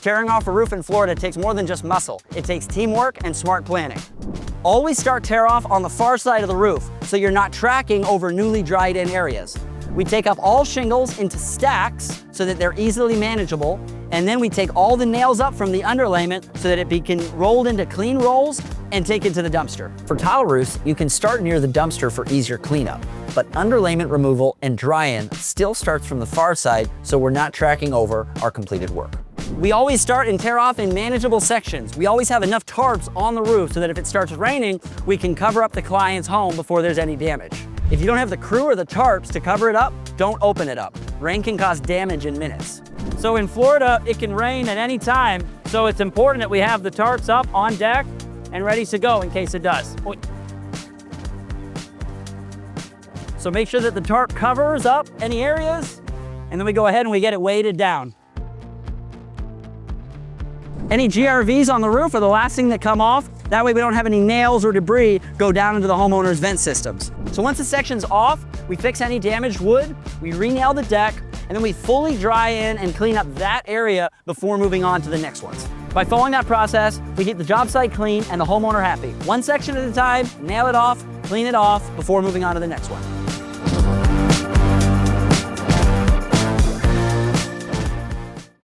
Tearing off a roof in Florida takes more than just muscle. It takes teamwork and smart planning. Always start tear off on the far side of the roof so you're not tracking over newly dried in areas. We take up all shingles into stacks so that they're easily manageable, and then we take all the nails up from the underlayment so that it can rolled into clean rolls and take it to the dumpster. For tile roofs, you can start near the dumpster for easier cleanup, but underlayment removal and dry-in still starts from the far side so we're not tracking over our completed work. We always start and tear off in manageable sections. We always have enough tarps on the roof so that if it starts raining, we can cover up the client's home before there's any damage. If you don't have the crew or the tarps to cover it up, don't open it up. Rain can cause damage in minutes. So in Florida, it can rain at any time, so it's important that we have the tarps up on deck and ready to go in case it does. So make sure that the tarp covers up any areas, and then we go ahead and we get it weighted down. Any GRVs on the roof are the last thing that come off. That way we don't have any nails or debris go down into the homeowner's vent systems. So once the section's off, we fix any damaged wood, we re-nail the deck, and then we fully dry in and clean up that area before moving on to the next ones. By following that process, we keep the job site clean and the homeowner happy. One section at a time, nail it off, clean it off before moving on to the next one.